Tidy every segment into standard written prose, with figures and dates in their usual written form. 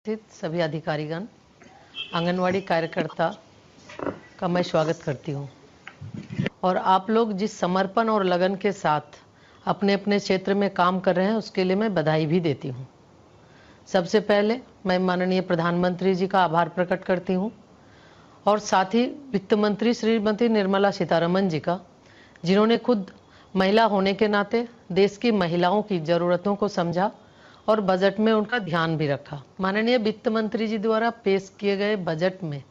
उपस्थित सभी अधिकारीगण, आंगनवाड़ी कार्यकर्ता का मैं स्वागत करती हूँ। और आप लोग जिस समर्पण और लगन के साथ अपने अपने क्षेत्र में काम कर रहे हैं उसके लिए मैं बधाई भी देती हूँ। सबसे पहले मैं माननीय प्रधानमंत्री जी का आभार प्रकट करती हूँ और साथ ही वित्त मंत्री श्रीमती निर्मला सीतारमण जी का, जिन्होंने खुद महिला होने के नाते देश की महिलाओं की ज़रूरतों को समझा और बजट में उनका ध्यान भी रखा। माननीय वित्त मंत्री जी द्वारा पेश किए गए बजट में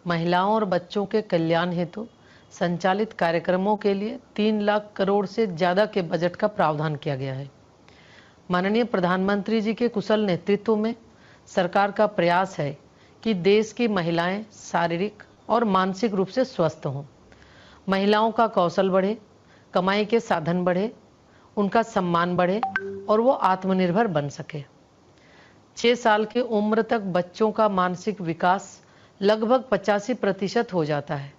महिलाओं और बच्चों के कल्याण हेतु संचालित कार्यक्रमों के लिए 3 लाख करोड़ से ज़्यादा के बजट का प्रावधान किया गया है। माननीय प्रधानमंत्री जी के कुशल नेतृत्व में सरकार का प्रयास है कि देश की महिलाएं शारीरिक और मानसिक रूप से स्वस्थ हों, महिलाओं का कौशल बढ़े, कमाई के साधन बढ़े, उनका सम्मान बढ़े और वो आत्मनिर्भर बन सके। 6 साल की उम्र तक बच्चों का मानसिक विकास लगभग 85% हो जाता है,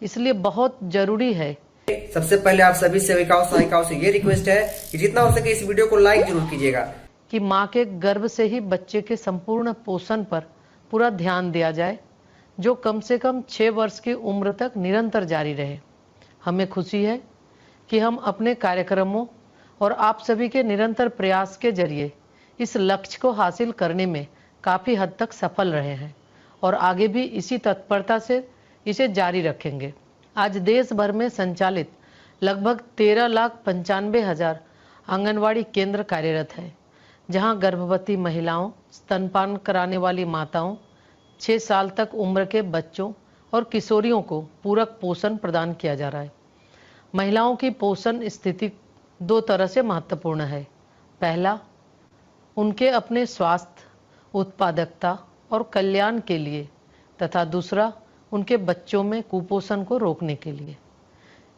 इसलिए बहुत जरूरी है। सबसे पहले आप सभी सेविकाओं सहायिकाओं से ये रिक्वेस्ट है कि जितना हो सके इस वीडियो को लाइक जरूर कीजिएगा कि माँ के गर्भ से ही बच्चे के संपूर्ण पोषण पर पूरा ध्यान दिया जाए, जो कम से कम 6 वर्ष की उम्र तक निरंतर जारी रहे। हमें खुशी है कि हम अपने कार्यक्रमों और आप सभी के निरंतर प्रयास के जरिए इस लक्ष्य को हासिल करने में काफ़ी हद तक सफल रहे हैं और आगे भी इसी तत्परता से इसे जारी रखेंगे। आज देश भर में संचालित लगभग 13,95,000 आंगनवाड़ी केंद्र कार्यरत है, जहां गर्भवती महिलाओं, स्तनपान कराने वाली माताओं, 6 साल तक उम्र के बच्चों और किशोरियों को पूरक पोषण प्रदान किया जा रहा है। महिलाओं की पोषण स्थिति 2 तरह से महत्वपूर्ण है। पहला, उनके अपने स्वास्थ्य, उत्पादकता और कल्याण के लिए, तथा दूसरा, उनके बच्चों में कुपोषण को रोकने के लिए।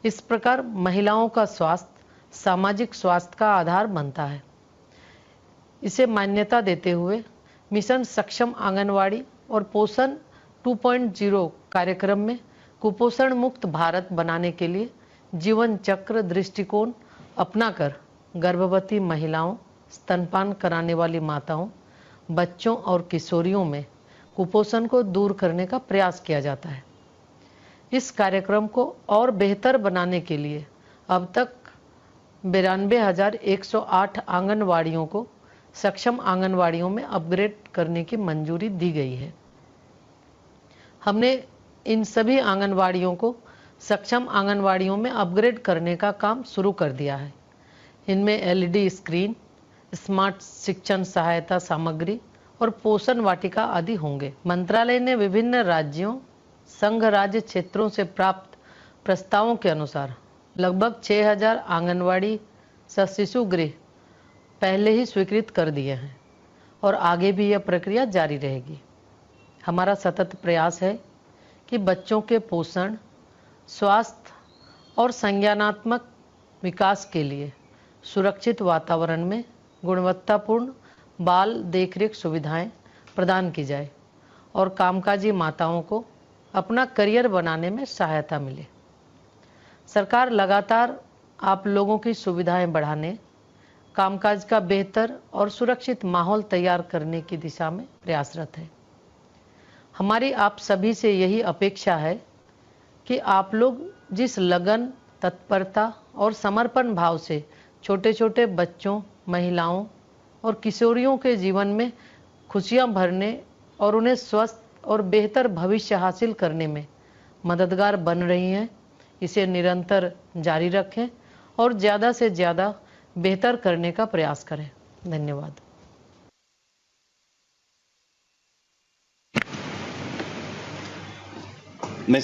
इस प्रकार महिलाओं का स्वास्थ्य सामाजिक स्वास्थ्य का आधार बनता है। इसे मान्यता देते हुए मिशन सक्षम आंगनवाड़ी और पोषण 2.0 कार्यक्रम में कुपोषण मुक्त भारत बनाने के लिए जीवन चक्र दृष्टिकोण अपनाकर गर्भवती महिलाओं, स्तनपान कराने वाली माताओं, बच्चों और किशोरियों में कुपोषण को दूर करने का प्रयास किया जाता है। इस कार्यक्रम को और बेहतर बनाने के लिए अब तक 92,108 आंगनवाड़ियों को सक्षम आंगनवाड़ियों में अपग्रेड करने की मंजूरी दी गई है। हमने इन सभी आंगनवाड़ियों को सक्षम आंगनवाड़ियों में अपग्रेड करने का काम शुरू कर दिया है। इनमें LED स्क्रीन, स्मार्ट शिक्षण सहायता सामग्री और पोषण वाटिका आदि होंगे। मंत्रालय ने विभिन्न राज्यों, संघ राज्य क्षेत्रों से प्राप्त प्रस्तावों के अनुसार लगभग 6,000 आंगनवाड़ी शिशु गृह पहले ही स्वीकृत कर दिए हैं और आगे भी यह प्रक्रिया जारी रहेगी। हमारा सतत प्रयास है कि बच्चों के पोषण, स्वास्थ्य और संज्ञानात्मक विकास के लिए सुरक्षित वातावरण में गुणवत्तापूर्ण बाल देखरेख सुविधाएं प्रदान की जाए और कामकाजी माताओं को अपना करियर बनाने में सहायता मिले। सरकार लगातार आप लोगों की सुविधाएं बढ़ाने, कामकाज का बेहतर और सुरक्षित माहौल तैयार करने की दिशा में प्रयासरत है। हमारी आप सभी से यही अपेक्षा है कि आप लोग जिस लगन, तत्परता और समर्पण भाव से छोटे छोटे बच्चों, महिलाओं और किशोरियों के जीवन में खुशियां भरने और उन्हें स्वस्थ और बेहतर भविष्य हासिल करने में मददगार बन रही हैं, इसे निरंतर जारी रखें और ज़्यादा से ज़्यादा बेहतर करने का प्रयास करें। धन्यवाद। मैं